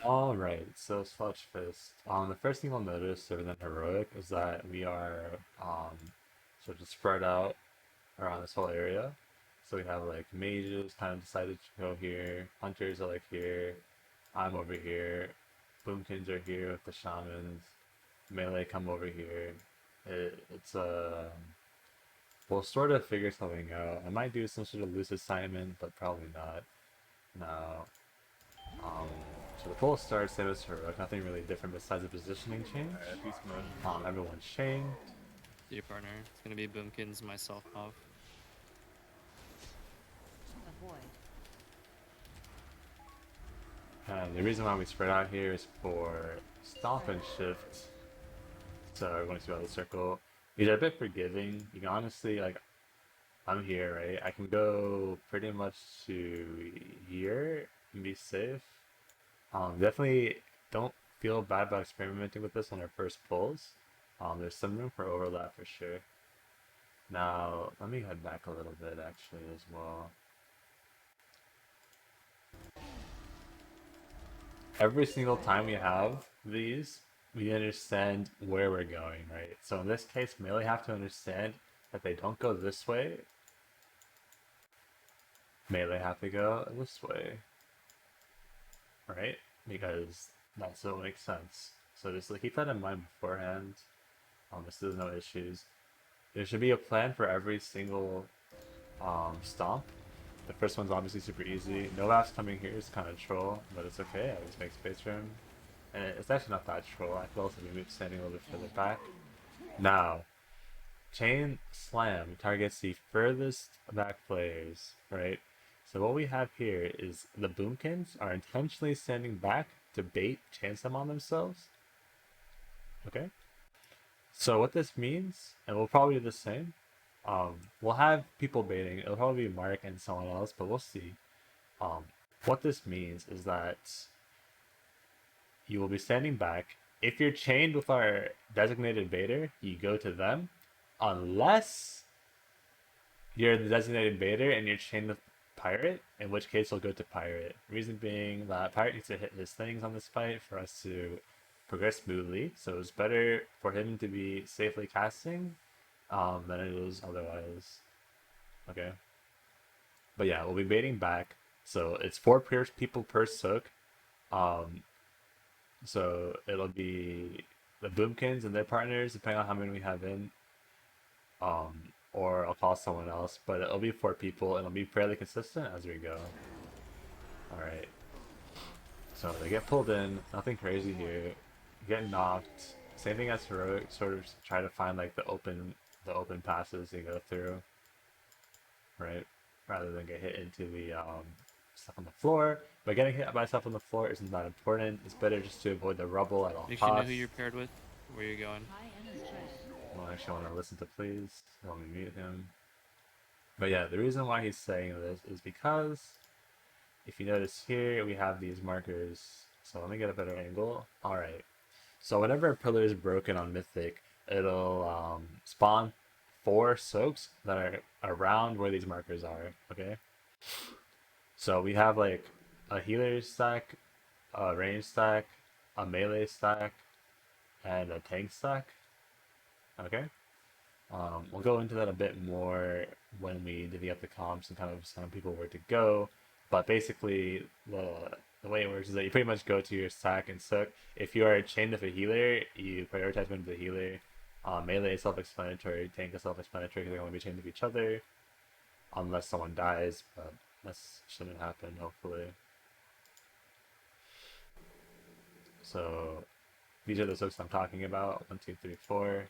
Alright, so Sludgefist. The first thing you'll notice other than heroic is that we are sort of spread out around this whole area. So we have like mages kind of decided to go here, hunters are like here, I'm over here, boomkins are here with the shamans, melee come over here. It's we'll sort of figure something out. I might do some sort of loose assignment, but probably not. No. Um, so the pull starts same as heroic, nothing really different besides the positioning change. Alright, beast mode. Everyone's chained. See your partner. It's gonna be Boomkins, myself off. Avoid. And the reason why we spread out here is for stomp and shift. So everyone's out of the circle. These are a bit forgiving. You can honestly, like, I'm here, right? I can go pretty much to here and be safe. Definitely don't feel bad about experimenting with this on our first pulls. There's some room for overlap for sure. Now, let me head back a little bit actually as well. Every single time we have these, we understand where we're going, right? So in this case, melee have to understand that they don't go this way. Melee have to go this way, right? Because that's what makes sense. So just keep that in mind beforehand. There's no issues. There should be a plan for every single stomp. The first one's obviously super easy. Novaf's coming here is kind of troll, but it's okay. I always make space for him. And it's actually not that troll. I could also be standing a little bit further back. Now, chain slam targets the furthest back players, right? So what we have here is the boomkins are intentionally standing back to bait chain slam on themselves. Okay? So what this means, and we'll probably do the same, we'll have people baiting. It'll probably be Mark and someone else, but we'll see. What this means is that you will be standing back. If you're chained with our designated baiter, you go to them, unless you're the designated baiter and you're chained with pirate, in which case we'll go to pirate. Reason being that pirate needs to hit his things on this fight for us to progress smoothly. So it's better for him to be safely casting than it is otherwise. Okay. But yeah, we'll be baiting back. So it's four people per soak. Um, so it'll be the Boomkins and their partners, depending on how many we have in. Or I'll call someone else, but it'll be four people and it'll be fairly consistent as we go. Alright. So they get pulled in, nothing crazy here. Get knocked. Same thing as heroic, sort of try to find like the open passes to go through. Right? Rather than get hit into the stuff on the floor. But getting hit by stuff on the floor isn't that important. It's better just to avoid the rubble at all Make sure you know costs. who you're paired with, where you're going. High energy. Well, actually, I want to listen to please. Let me mute him. But yeah, the reason why he's saying this is because if you notice here, we have these markers. So let me get a better angle. Alright. So whenever a pillar is broken on Mythic, it'll spawn four soaks that are around where these markers are. Okay. So we have like a healer stack, a range stack, a melee stack, and a tank stack. Okay. We'll go into that a bit more when we divvy up the comps and kind of some people where to go. But basically, the way it works is that you pretty much go to your stack and soak. If you are chained with a healer, you prioritize one to the healer. Melee is self-explanatory, tank is self-explanatory because they're going to be chained with each other. Unless someone dies, but that shouldn't happen, hopefully. So, these are the soaks I'm talking about. 1, 2, 3, 4.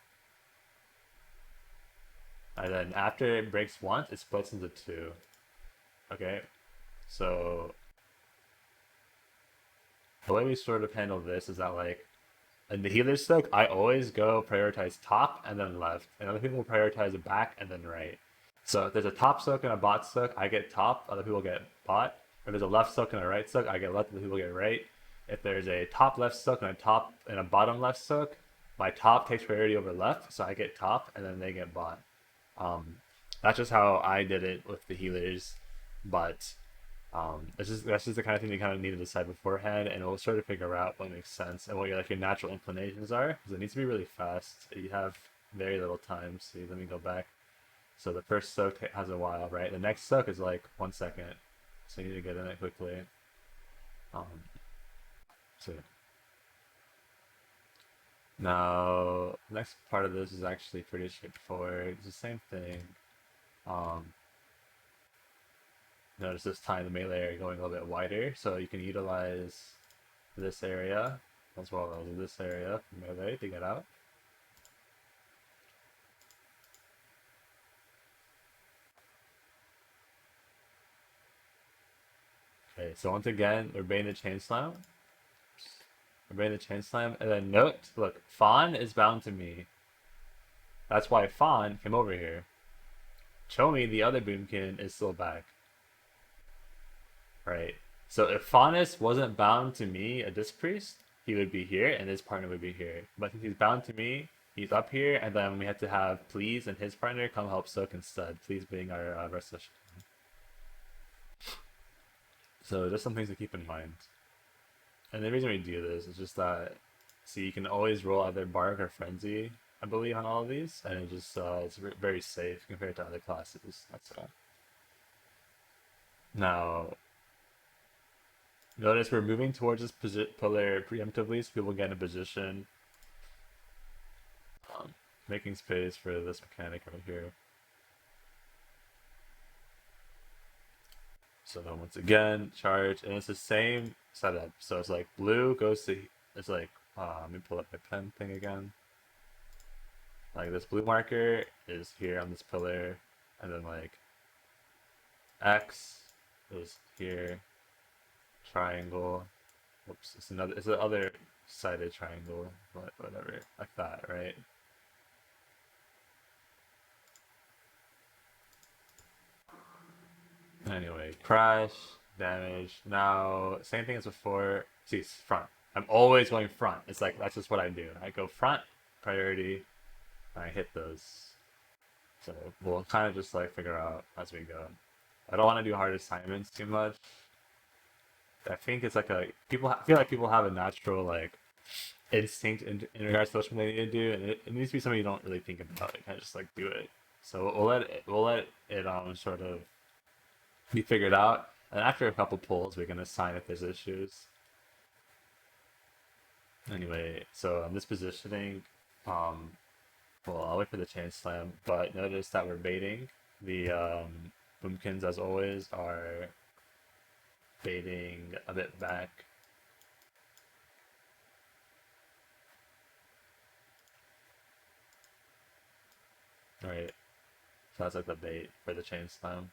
And then after it breaks once, it splits into two. Okay? So the way we sort of handle this is that like in the healer soak, I always go prioritize top and then left. And other people prioritize the back and then right. So if there's a top soak and a bot soak, I get top, other people get bot. If there's a left soak and a right soak, I get left, other people get right. If there's a top left soak and a bottom left soak, my top takes priority over left, so I get top and then they get bot. Um, that's just how I did it with the healers, but That's just the kind of thing you kind of need to decide beforehand, and we'll sort of figure out what makes sense and what your natural inclinations are. Because it needs to be really fast. You have very little time. See, let me go back. So the first soak has a while, right? The next soak is like 1 second, so you need to get in it quickly. Um, so now, next part of this is actually pretty straightforward. It's the same thing. Um, Notice this time the melee area going a little bit wider, so you can utilize this area as well as this area for melee to get out. Okay, so once again, we're baiting the chain slam. We're baiting the chain slam, and then note, look, Fawn is bound to me. That's why Fawn came over here. Chomi, the other boomkin, is still back. Right. So if Faunus wasn't bound to me, a disc priest, he would be here and his partner would be here. But since he's bound to me, he's up here, and then we have to have Please and his partner come help Soak instead. Please being our resolution. So just some things to keep in mind. And the reason we do this is just that, see, you can always roll either Bark or Frenzy, I believe, on all of these, and it just it's very safe compared to other classes. That's all. Now, notice we're moving towards this pillar preemptively, so people get in a position, making space for this mechanic right here. So then once again, charge, and it's the same setup. So it's like blue goes to, it's like, let me pull up my pen thing again. Like this blue marker is here on this pillar, and then like X is here, triangle. Whoops, it's the other sided triangle, but whatever, like that, right? Anyway, crash, damage. Now, same thing as before. See, it's front. I'm always going front. It's like, that's just what I do. I go front, priority, and I hit those. So we'll kind of just like figure out as we go. I don't want to do hard assignments too much. I think it's like I feel like people have a natural like instinct in regards to what they need to do, and it needs to be something you don't really think about. You kind of just like do it. So we'll let it sort of be figured out. And after a couple pulls, we can assign if there's issues. Anyway, so on this positioning, well, I'll wait for the chain slam, but notice that we're baiting. The boomkins, as always, are baiting a bit back. Right, so that's like the bait for the chain slam.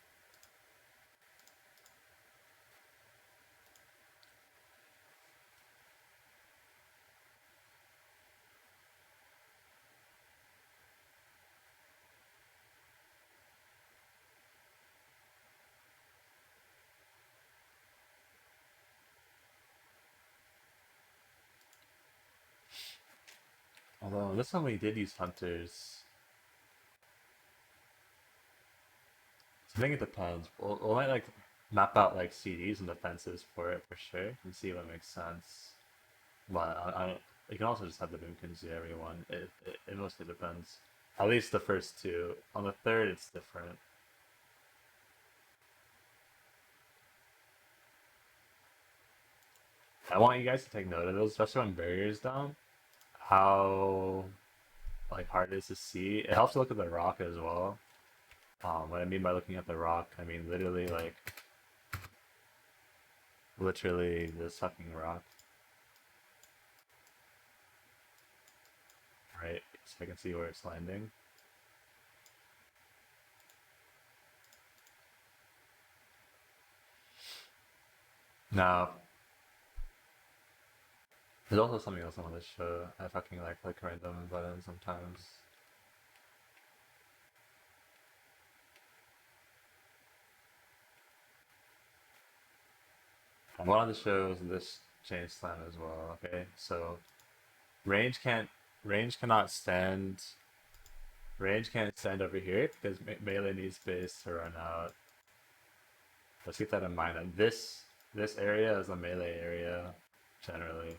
Although this one we did use hunters. So I think it depends. We'll might like map out like CDs and defenses for it for sure and see what makes sense. But you can also just have the boomkins do everyone. It mostly depends. At least the first two. On the third, it's different. I want you guys to take note of those, especially when barriers down. How like hard it is to see. It helps to look at the rock as well. What I mean by looking at the rock, I mean literally this fucking rock, right? So I can see where it's landing. Now, there's also something else I want to show. I fucking like click random buttons sometimes. I wanted to show this chain slam as well. Okay, so range can't range cannot stand range can't stand over here because melee needs space to run out. Let's keep that in mind. And this area is the melee area, generally.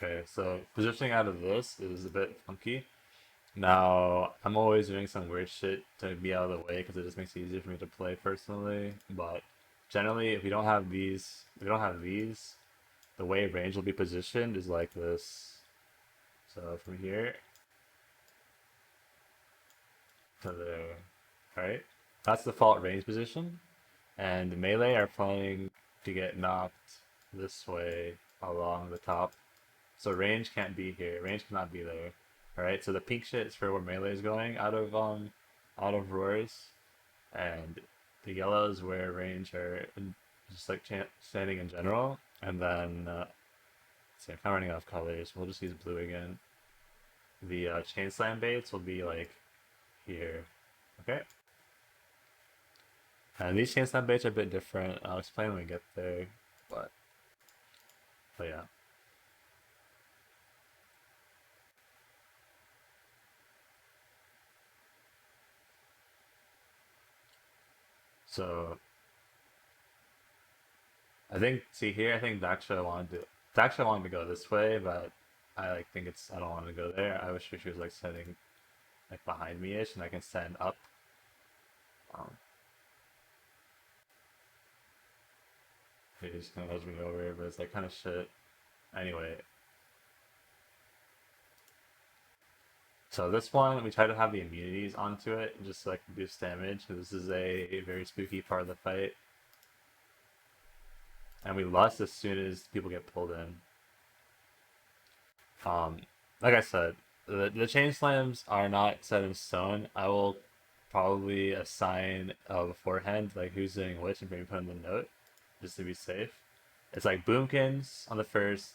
Okay, so positioning out of this is a bit funky. Now, I'm always doing some weird shit to be out of the way because it just makes it easier for me to play personally. But generally, if we don't have these, if we don't have these, the way range will be positioned is like this. So from here to there, right? That's the default range position. And the melee are planning to get knocked this way along the top. So range can't be here. Range cannot be there. Alright, so the pink shit is for where melee is going out of roars. And the yellow is where range are just like standing in general. And then see, I'm kind of running out of colors. We'll just use blue again. The chain slam baits will be like here. Okay. And these chain slam baits are a bit different. I'll explain when we get there. But yeah. So I think see here I think Daksha wanted to go this way, but I like think it's I don't want to go there. I wish she was like standing like behind me ish and I can stand up. Um He's gonna edge me over, but it's like kind of shit. Anyway, so this one we try to have the immunities onto it just so I can boost damage. This is a very spooky part of the fight. And we lost as soon as people get pulled in. Um, like I said, the chain slams are not set in stone. I will probably assign beforehand like who's doing which and maybe put in the note just to be safe. It's like boomkins on the first,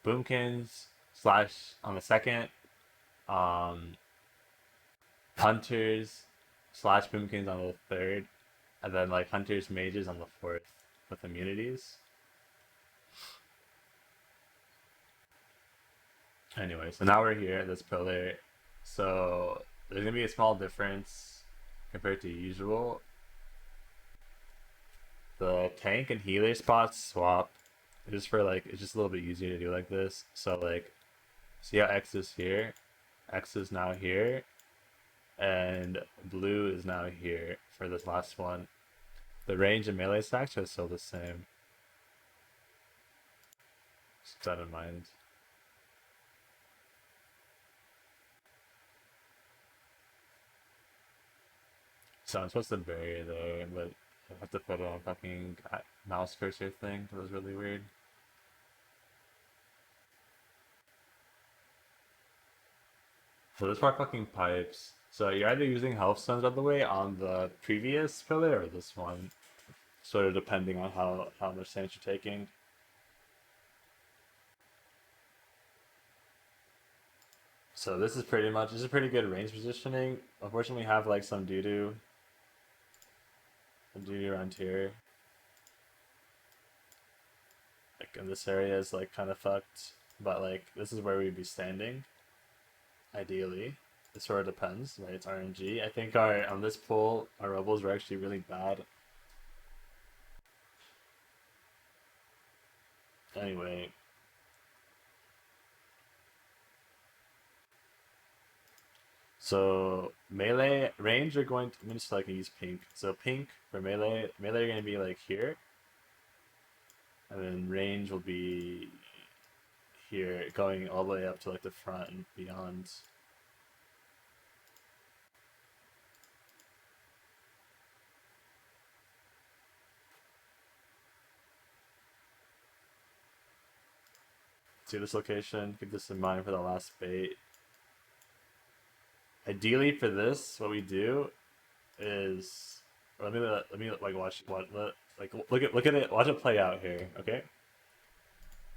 boomkins slash on the second, um, hunters slash boomkins on the third, and then like hunters mages on the fourth with immunities. Anyway, so now we're here at this pillar. So there's gonna be a small difference compared to usual. The tank and healer spots swap just for like it's just a little bit easier to do like this. So like see how X is here? X is now here, and blue is now here for this last one. The range and melee stacks are still the same. Just keep that in mind. So I'm supposed to bury there, but I have to put on a fucking mouse cursor thing. That was really weird. So there's more fucking pipes. So you're either using health stones by the way on the previous pillar or this one. Sort of depending on how much damage you're taking. So this is pretty good range positioning. Unfortunately we have like some doo-doo. Some doo-doo around here. Like in this area is like kinda fucked. But like this is where we'd be standing. Ideally. It sort of depends, right? It's RNG. I think our on this pull, our rebels were actually really bad. Anyway, so melee range are going to, I'm just like use pink. So pink for melee are gonna be like here, and then range will be here, going all the way up to like the front and beyond. See this location? Keep this in mind for the last bait. Ideally for this, what we do is let me like watch what like look at it, watch it play out here, okay?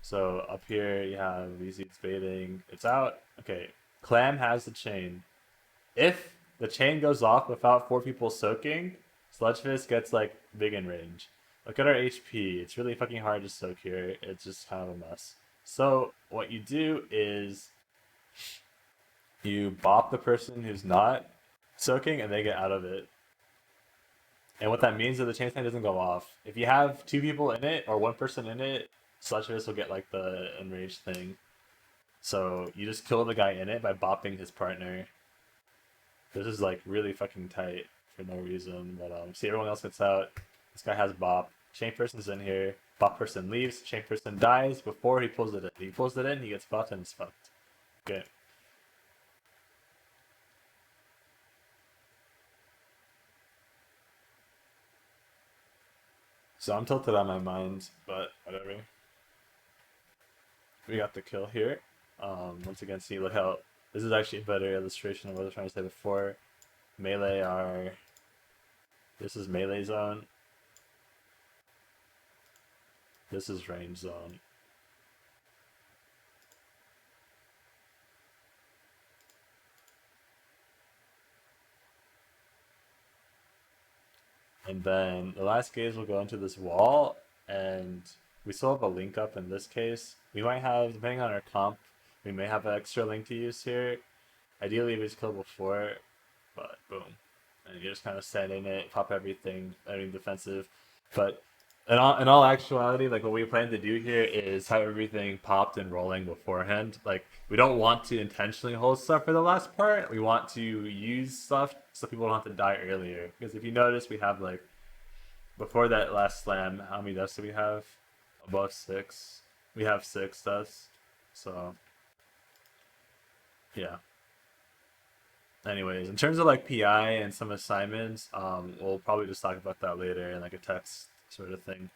So up here you have these baiting. It's out. Okay, Clam has the chain. if the chain goes off without 4 people soaking, Sludgefist gets like big in range. Look at our HP. It's really fucking hard to soak here. It's just kind of a mess. So what you do is you bop the person who's not soaking and they get out of it. And what that means is the chain snake doesn't go off. If you have 2 people in it or 1 person in it, Sludgefist will get like the enraged thing. So you just kill the guy in it by bopping his partner. This is like really fucking tight for no reason. But see, everyone else gets out. This guy has bop. Chain person's in here. Bop person leaves. Chain person dies before he pulls it in. If he pulls it in, he gets bopped and it's fucked. Okay. So I'm tilted on my mind, but whatever. We got the kill here. Once again, see, look how this is actually a better illustration of what I was trying to say before. Melee are. This is melee zone. This is range zone. And then the last gaze will go into this wall, and we still have a link up in this case. We might have, depending on our comp, we may have an extra link to use here. Ideally, we just kill before, but boom. And you just kind of stand in it, pop everything, everything defensive. But in all actuality, like what we plan to do here is have everything popped and rolling beforehand. Like we don't want to intentionally hold stuff for the last part. We want to use stuff so people don't have to die earlier. Because if you notice, we have like before that last slam, how many deaths do we have? Above 6. We have 6 deaths. So yeah. Anyways, in terms of like PI and some assignments, we'll probably just talk about that later in like a text sort of thing.